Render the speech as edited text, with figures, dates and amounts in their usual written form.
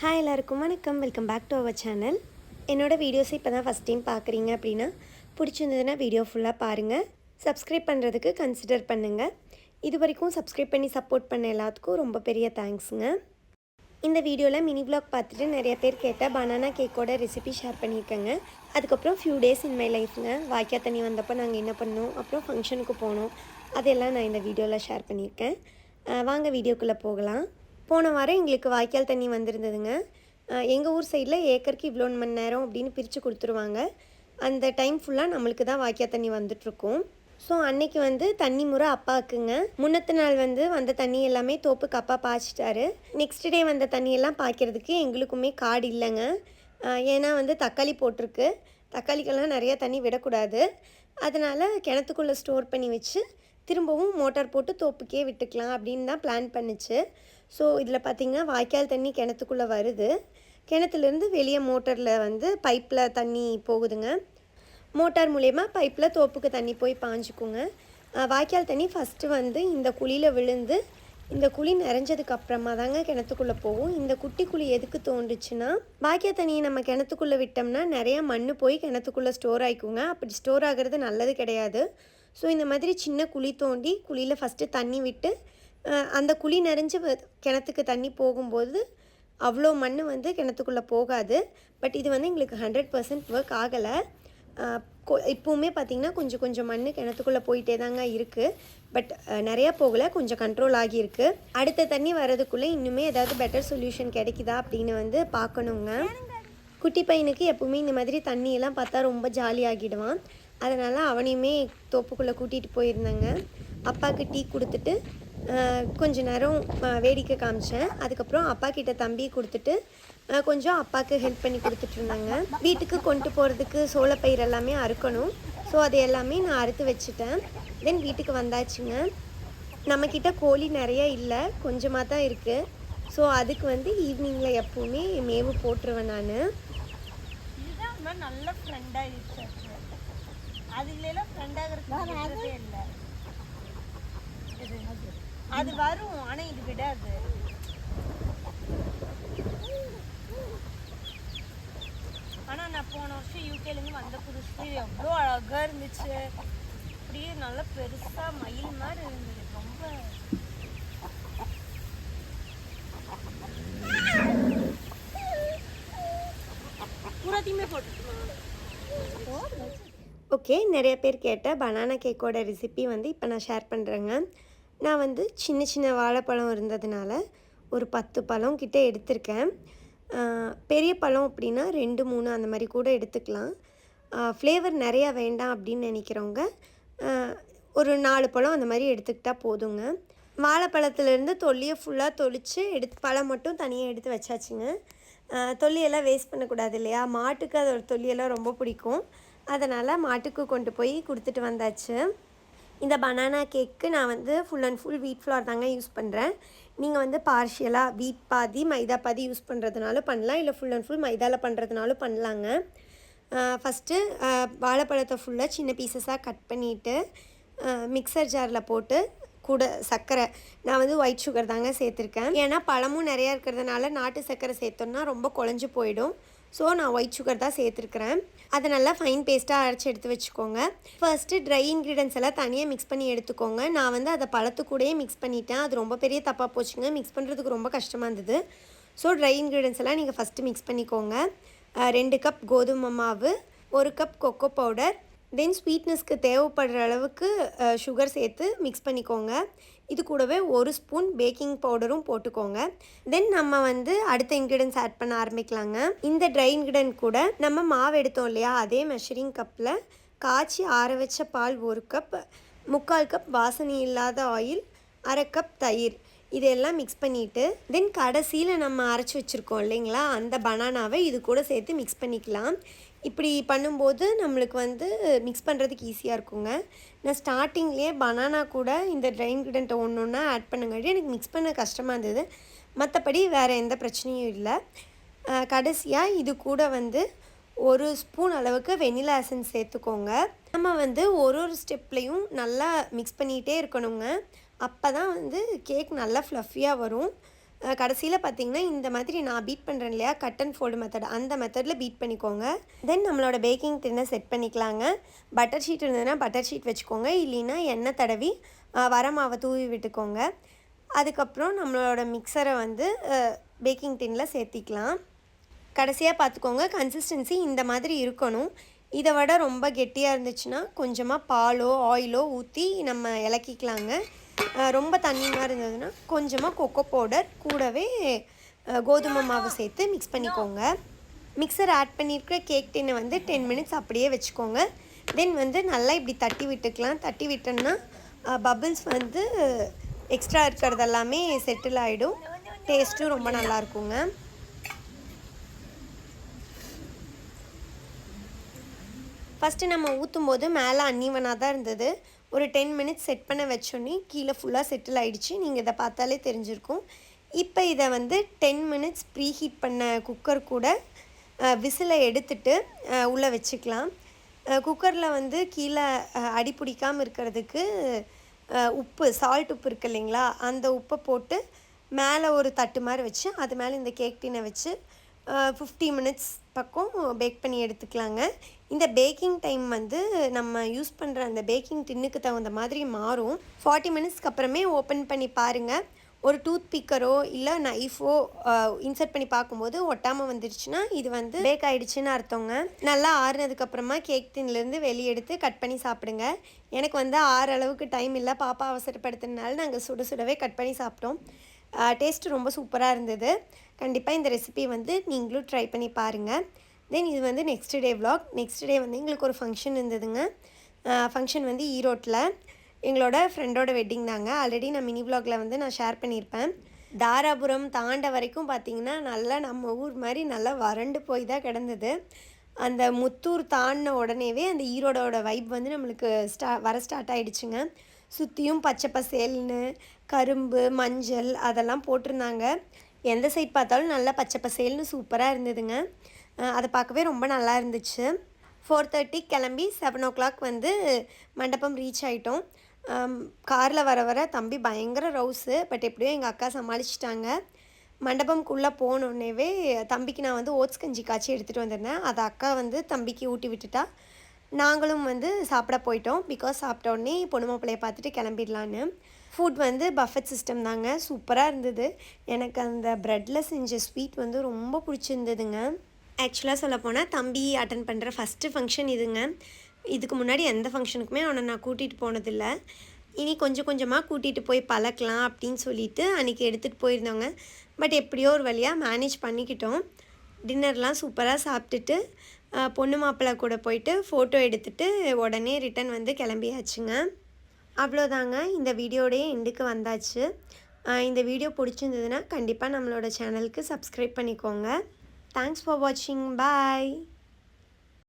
Hi எல்லாருக்கும் வணக்கம். Welcome back to our channel. என்னோடய வீடியோஸை இப்போ தான் ஃபஸ்ட் டைம் பார்க்குறீங்க அப்படின்னா பிடிச்சிருந்ததுன்னா வீடியோ ஃபுல்லாக பாருங்கள். சப்ஸ்கிரைப் பண்ணுறதுக்கு கன்சிடர் பண்ணுங்கள். இது வரைக்கும் சப்ஸ்கிரைப் பண்ணி சப்போர்ட் பண்ண எல்லாத்துக்கும் ரொம்ப பெரிய தேங்க்ஸுங்க. இந்த வீடியோவில் மினி vlog பார்த்துட்டு நிறைய பேர் கேட்ட பனானா கேக்கோட ரெசிபி ஷேர் பண்ணியிருக்கேங்க. அதுக்கப்புறம் ஃபியூ டேஸ் இன் மை லைஃப்ங்க. வாய்க்கா தண்ணி வந்தப்போ நாங்கள் என்ன பண்ணோம், அப்புறம் ஃபங்க்ஷனுக்கு போனோம், அதெல்லாம் நான் இந்த வீடியோவில் ஷேர் பண்ணியிருக்கேன். வாங்க வீடியோக்குள்ளே போகலாம். போன வாரம் எங்களுக்கு வாய்க்கால் தண்ணி வந்திருந்ததுங்க. எங்கள் ஊர் சைடில் ஏக்கருக்கு இவ்வளோ மணி நேரம் அப்படின்னு பிரித்து கொடுத்துருவாங்க. அந்த டைம் ஃபுல்லாக நம்மளுக்கு தான் வாய்க்கால் தண்ணி வந்துட்டுருக்கும். ஸோ அன்னைக்கு தண்ணி முறை அப்பாவுக்குங்க. முன்னத்து நாள் வந்த தண்ணி எல்லாமே தோப்புக்கு அப்பா பாய்ச்சிட்டாரு. நெக்ஸ்ட் டே வந்த தண்ணியெல்லாம் பாய்க்கிறதுக்கு எங்களுக்குமே காடு இல்லைங்க. ஏன்னா தக்காளி போட்டிருக்கு. தக்காளிக்கெல்லாம் நிறையா தண்ணி விடக்கூடாது. அதனால் கிணத்துக்குள்ளே ஸ்டோர் பண்ணி வச்சு திரும்பவும் மோட்டார் போட்டு தோப்புக்கே விட்டுக்கலாம் அப்படின்னு தான் பிளான் பண்ணிச்சு. ஸோ இதில் பார்த்திங்கன்னா வாய்க்கால் தண்ணி கிணத்துக்குள்ளே வருது. கிணத்துலேருந்து வெளியே மோட்டரில் பைப்பில் தண்ணி போகுதுங்க. மோட்டார் மூலயமா பைப்பில் தோப்புக்கு தண்ணி போய் பாஞ்சுக்குங்க. வாய்க்கால் தண்ணி ஃபஸ்ட்டு இந்த குழியில் விழுந்து இந்த குழி நிறைஞ்சதுக்கு அப்புறமா தாங்க கிணத்துக்குள்ளே போகும். இந்த குட்டி குழி எதுக்கு தோன்றுச்சுன்னா, வாய்க்கால் தண்ணியை நம்ம கிணத்துக்குள்ளே விட்டோம்னா நிறையா மண் போய் கிணத்துக்குள்ளே ஸ்டோர் ஆகிக்குங்க. அப்படி ஸ்டோர் ஆகிறது நல்லது கிடையாது. ஸோ இந்த மாதிரி சின்ன குழி தோண்டி குழியில் ஃபஸ்ட்டு தண்ணி விட்டு அந்த குழி நிறைஞ்சு கிணத்துக்கு தண்ணி போகும்போது அவ்வளோ மண் கிணத்துக்குள்ளே போகாது. பட் இது எங்களுக்கு 100% ஒர்க் ஆகலை. இப்போவுமே பார்த்திங்கன்னா கொஞ்சம் கொஞ்சம் மண் கிணத்துக்குள்ளே போயிட்டே தாங்க இருக்குது. பட் நிறையா போகலை, கொஞ்சம் கண்ட்ரோல் ஆகியிருக்கு. அடுத்த தண்ணி வர்றதுக்குள்ளே இன்னுமே ஏதாவது பெட்டர் சொல்யூஷன் கிடைக்குதா அப்படின்னு பார்க்கணுங்க. குட்டி பையனுக்கு எப்போவுமே இந்த மாதிரி தண்ணியெல்லாம் பார்த்தா ரொம்ப ஜாலியாகிடுவான். அதனால் அவனையுமே தோப்புக்குள்ளே கூட்டிகிட்டு போயிருந்தேங்க. அப்பாவுக்கு டீ கொடுத்துட்டு கொஞ்ச நேரம் வேடிக்கை காமிச்சேன். அதுக்கப்புறம் அப்பா கிட்ட தம்பி கொடுத்துட்டு கொஞ்சம் அப்பாவுக்கு ஹெல்ப் பண்ணி கொடுத்துட்ருந்தாங்க. வீட்டுக்கு கொண்டு போகிறதுக்கு சோளப்பயிர் எல்லாமே அறுக்கணும். ஸோ அது எல்லாமே நான் அறுத்து வச்சுட்டேன். தென் வீட்டுக்கு வந்தாச்சுங்க. நம்மக்கிட்ட கோழி நிறைய இல்லை, கொஞ்சமாக தான் இருக்குது. ஸோ அதுக்கு ஈவினிங்கில் எப்போவுமே மேவு போட்டுருவேன் நான். இதுதான் நல்ல ஃப்ரெண்டாக இருக்கு. அதுலாம் ஃப்ரெண்டாகிறதுக்கு இல்லை. அது வரும், ஆனால் இது விடாது. ஆனால் நான் போன வருஷம் யூகேலேருந்து வந்த புதுசு எவ்வளோ அழகாக இருந்துச்சு. அப்படியே நல்லா பெருசாக மயில் மாதிரி இருந்தது. ரொம்ப பூராத்தையுமே போட்டுட்டுமா. ஓகே, நிறைய பேர் கேட்ட பனானா கேக்கோட ரெசிபி இப்போ நான் ஷேர் பண்ணுறேங்க. நான் சின்ன சின்ன வாழைப்பழம் இருந்ததுனால ஒரு 10 பழம் கிட்டே எடுத்திருக்கேன். பெரிய பழம் அப்படின்னா 2-3 அந்த மாதிரி கூட எடுத்துக்கலாம். ஃப்ளேவர் நிறையா வேண்டாம் அப்படின்னு நினைக்கிறவங்க ஒரு 4 பழம் அந்த மாதிரி எடுத்துக்கிட்டால் போதுங்க. வாழைப்பழத்துலேருந்து தொல்லியை ஃபுல்லாக தொளித்து பழம் மட்டும் தனியாக எடுத்து வச்சாச்சுங்க. தொல்லியெல்லாம் வேஸ்ட் பண்ணக்கூடாது இல்லையா? மாட்டுக்கு அதோட தொல்லியெல்லாம் ரொம்ப பிடிக்கும். அதனால் மாட்டுக்கு கொண்டு போய் கொடுத்துட்டு வந்தாச்சு. இந்த பனானா கேக்கு நான் ஃபுல் அண்ட் ஃபுல் வீட் ஃப்ளார் தாங்க யூஸ் பண்ணுறேன். நீங்கள் பார்ஷியலாக வீட் பாதி மைதா பாதி யூஸ் பண்ணுறதுனாலும் பண்ணலாம், இல்லை ஃபுல் அண்ட் ஃபுல் மைதாவில் பண்ணுறதுனாலும் பண்ணலாங்க. ஃபஸ்ட்டு வாழைப்பழத்தை ஃபுல்லாக சின்ன பீசஸாக கட் பண்ணிவிட்டு மிக்சர் ஜாரில் போட்டு கூட சர்க்கரை, நான் ஒயிட் சுகர் தாங்க சேர்த்துருக்கேன். ஏன்னா பழமும் நிறையா இருக்கிறதுனால நாட்டு சர்க்கரை சேர்த்தோன்னா ரொம்ப குழஞ்சி போயிடும். ஸோ நான் ஒயிட் சுகர் தான் சேர்த்துருக்குறேன். அதை நல்லா ஃபைன் பேஸ்ட்டாக அரைச்சி எடுத்து வச்சுக்கோங்க. ஃபர்ஸ்ட்டு ட்ரை இன்க்ரீடியன்ஸ் எல்லாம் தனியாக மிக்ஸ் பண்ணி எடுத்துக்கோங்க. நான் அதை பழத்துக்கூடையே மிக்ஸ் பண்ணிட்டேன். அது ரொம்ப பெரிய தப்பாக போச்சுங்க. மிக்ஸ் பண்ணுறதுக்கு ரொம்ப கஷ்டமாக இருந்தது. ஸோ ட்ரை இன்க்ரீடியன்ஸ் எல்லாம் நீங்கள் ஃபஸ்ட்டு மிக்ஸ் பண்ணிக்கோங்க. 2 கப் கோதுமை மாவு, 1 கப் கொக்கோ பவுடர், தென் ஸ்வீட்னஸ்க்கு தேவைப்படுற அளவுக்கு சுகர் சேர்த்து மிக்ஸ் பண்ணிக்கோங்க. இது கூடவே 1 ஸ்பூன் பேக்கிங் பவுடரும் போட்டுக்கோங்க. தென் நம்ம அடுத்த இன்க்ரீடியன்ஸ் ஆட் பண்ண ஆரம்பிக்கலாங்க. இந்த ட்ரை இன்க்ரீடியன்ட் கூட நம்ம மாவு எடுத்தோம் இல்லையா, அதே மெஷரிங் கப்பில் காய்ச்சி ஆற வச்ச பால் 1 கப், 3/4 கப் வாசனை இல்லாத ஆயில், 1/2 கப் தயிர், இதெல்லாம் மிக்ஸ் பண்ணிவிட்டு தென் கடைசியில் நம்ம அரைச்சி வச்சுருக்கோம் இல்லைங்களா, அந்த பனானாவை இது கூட சேர்த்து மிக்ஸ் பண்ணிக்கலாம். இப்படி பண்ணும்போது நம்மளுக்கு மிக்ஸ் பண்ணுறதுக்கு ஈஸியாக இருக்குங்க. நான் ஸ்டார்டிங்லேயே பனானா கூட இந்த ட்ரை இன்க்ரீடியண்ட்டை ஒன்றா ஆட் பண்ணுங்காட்டி எனக்கு மிக்ஸ் பண்ண கஷ்டமாக இருந்தது. மற்றபடி வேறு எந்த பிரச்சனையும் இல்லை. கடைசியாக இது கூட 1 ஸ்பூன் அளவுக்கு வெனிலா எசன்ஸ் சேர்த்துக்கோங்க. நம்ம ஒரு ஸ்டெப்லேயும் நல்லா மிக்ஸ் பண்ணிகிட்டே இருக்கணுங்க. அப்போ தான் கேக் நல்லா ஃப்ளஃபியாக வரும். கடைசியில் பார்த்திங்கன்னா இந்த மாதிரி நான் பீட் பண்ணுறேன் இல்லையா, கட் அண்ட் ஃபோல்டு மெத்தட், அந்த மெத்தடில் பீட் பண்ணிக்கோங்க. தென் நம்மளோட பேக்கிங் டின்னை செட் பண்ணிக்கலாங்க. பட்டர் ஷீட் இருந்ததுன்னா பட்டர் ஷீட் வச்சுக்கோங்க, இல்லைன்னா எண்ணெய் தடவி வர மாவை தூவி விட்டுக்கோங்க. அதுக்கப்புறம் நம்மளோட மிக்சரை வந்து பேக்கிங் டின்னில் சேர்த்திக்கலாம். கடைசியாக பார்த்துக்கோங்க, கன்சிஸ்டன்சி இந்த மாதிரி இருக்கணும். இதை விட ரொம்ப கெட்டியாக இருந்துச்சுன்னா கொஞ்சமாக பாலோ ஆயிலோ ஊற்றி நம்ம இலக்கிக்கலாங்க. ரொம்ப தண்ணியாக இருந்ததுன்னா கொஞ்சமாக கொக்கோ பவுடர் கூடவே கோதுமை மாவு சேர்த்து மிக்ஸ் பண்ணிக்கோங்க. மிக்சர் ஆட் பண்ணியிருக்கிற கேக் டின்னை வந்து 10 மினிட்ஸ் அப்படியே வச்சுக்கோங்க. தென் வந்து நல்லா இப்படி தட்டி விட்டுக்கலாம். தட்டி விட்டோன்னா பபிள்ஸ் வந்து எக்ஸ்ட்ரா இருக்கிறது எல்லாமே செட்டில் ஆகிடும். டேஸ்ட்டும் ரொம்ப நல்லாயிருக்குங்க. ஃபஸ்ட்டு நம்ம ஊற்றும் போது மேலே அன்னிவனாக தான் இருந்தது. ஒரு 10 மினிட்ஸ் செட் பண்ண வச்சோன்னே கீழே ஃபுல்லாக செட்டில் ஆகிடுச்சு. நீங்கள் இதை பார்த்தாலே தெரிஞ்சிருக்கும். இப்போ இதை வந்து 10 மினிட்ஸ் ப்ரீ ஹீட் பண்ண குக்கர் கூட விசிலை எடுத்துட்டு உள்ளே வச்சுக்கலாம். குக்கரில் வந்து கீழே அடி பிடிக்காமல் இருக்கிறதுக்கு உப்பு, சால்ட் உப்பு இருக்குது இல்லைங்களா, அந்த உப்பை போட்டு மேலே ஒரு தட்டு மாதிரி வச்சு அது மேலே இந்த கேக் டின்னை வச்சு 50 மினிட்ஸ் பக்கம் பேக் பண்ணி எடுத்துக்கலாங்க. இந்த பேக்கிங் டைம் வந்து நம்ம யூஸ் பண்ணுற அந்த பேக்கிங் டின்னுக்கு தகுந்த மாதிரி மாறும். 40 மினிட்ஸ்க்கு அப்புறமே ஓப்பன் பண்ணி பாருங்கள். ஒரு டூத் பிக்கரோ இல்லை நைஃபோ இன்சர்ட் பண்ணி பார்க்கும்போது ஒட்டாமல் வந்துருச்சுன்னா இது வந்து பேக் ஆகிடுச்சின்னு அர்த்தங்க. நல்லா ஆறுனதுக்கப்புறமா கேக் டின்லேருந்து வெளியே எடுத்து கட் பண்ணி சாப்பிடுங்க. எனக்கு வந்து 6 அளவுக்கு டைம் இல்லை, பாப்பா அவசரப்படுத்தினால நாங்கள் சுட சுடவே கட் பண்ணி சாப்பிட்டோம். டேஸ்ட்டு ரொம்ப சூப்பராக இருந்தது. கண்டிப்பாக இந்த ரெசிபி வந்து நீங்களும் ட்ரை பண்ணி பாருங்கள். தென் இது வந்து next day vlog. Next day வந்து எங்களுக்கு ஒரு ஃபங்க்ஷன் இருந்ததுங்க. ஃபங்க்ஷன் வந்து ஈரோட்டில் எங்களோட ஃப்ரெண்டோட வெட்டிங் தாங்க. ஆல்ரெடி நான் மினி விலாகில் வந்து நான் ஷேர் பண்ணியிருப்பேன். தாராபுரம் தாண்ட வரைக்கும் பார்த்திங்கன்னா நல்லா நம்ம ஊர் மாதிரி நல்லா வறண்டு போய் தான் கிடந்தது. அந்த முத்தூர் தாண்டின உடனேவே அந்த ஈரோடோட வைப் வந்து நம்மளுக்கு வர ஸ்டார்ட் ஆகிடுச்சுங்க. சுற்றியும் பச்சை பசேல்னு கரும்பு மஞ்சள் அதெல்லாம் போட்டிருந்தாங்க. எந்த சைட் பார்த்தாலும் நல்லா பச்சை பசேல்னு சூப்பராக இருந்ததுங்க. அதை பார்க்கவே ரொம்ப நல்லா இருந்துச்சு. 4:30 கிளம்பி 7 o'clock வந்து மண்டபம் ரீச் ஆகிட்டோம். காரில் வர வர தம்பி பயங்கர ரவுஸு, பட் எப்படியோ எங்கள் அக்கா சமாளிச்சிட்டாங்க. மண்டபம்குள்ளே போனோடனேவே தம்பிக்கு நான் வந்து ஓட்ஸ் கஞ்சி காய்ச்சி எடுத்துகிட்டு வந்திருந்தேன். அதை அக்கா வந்து தம்பிக்கு ஊட்டி விட்டுட்டா. நாங்களும் வந்து சாப்பிட போயிட்டோம். பிகாஸ் சாப்பிட்ட உடனே பொண்ணு மாப்பிள்ளையை பார்த்துட்டு கிளம்பிடலான்னு. ஃபுட் வந்து பஃபெட் சிஸ்டம் தாங்க, சூப்பராக இருந்தது. எனக்கு அந்த ப்ரெட்டில் செஞ்ச ஸ்வீட் வந்து ரொம்ப பிடிச்சிருந்ததுங்க. ஆக்சுவலாக சொல்லப்போனால் தம்பி அட்டன் பண்ணுற ஃபஸ்ட்டு ஃபங்க்ஷன் இதுங்க. இதுக்கு முன்னாடி எந்த ஃபங்க்ஷனுக்குமே அவனை நான் கூட்டிகிட்டு போனதில்லை. இனி கொஞ்சம் கொஞ்சமாக கூட்டிகிட்டு போய் பழக்கலாம் அப்படின்னு சொல்லிட்டு அன்றைக்கி எடுத்துகிட்டு போயிருந்தோங்க. பட் எப்படியோ ஒரு வழியாக மேனேஜ் பண்ணிக்கிட்டோம். டின்னர்லாம் சூப்பராக சாப்பிட்டுட்டு பொண்ணு மாப்பிள்ளை கூட போயிட்டு ஃபோட்டோ எடுத்துகிட்டு உடனே ரிட்டன் வந்து கிளம்பியாச்சுங்க. அவ்வளோதாங்க, இந்த வீடியோடைய எண்டுக்கு வந்தாச்சு. இந்த வீடியோ பிடிச்சிருந்ததுன்னா கண்டிப்பாக நம்மளோட சேனலுக்கு சப்ஸ்கிரைப் பண்ணிக்கோங்க. தேங்க்ஸ் ஃபார் வாட்சிங். பாய்.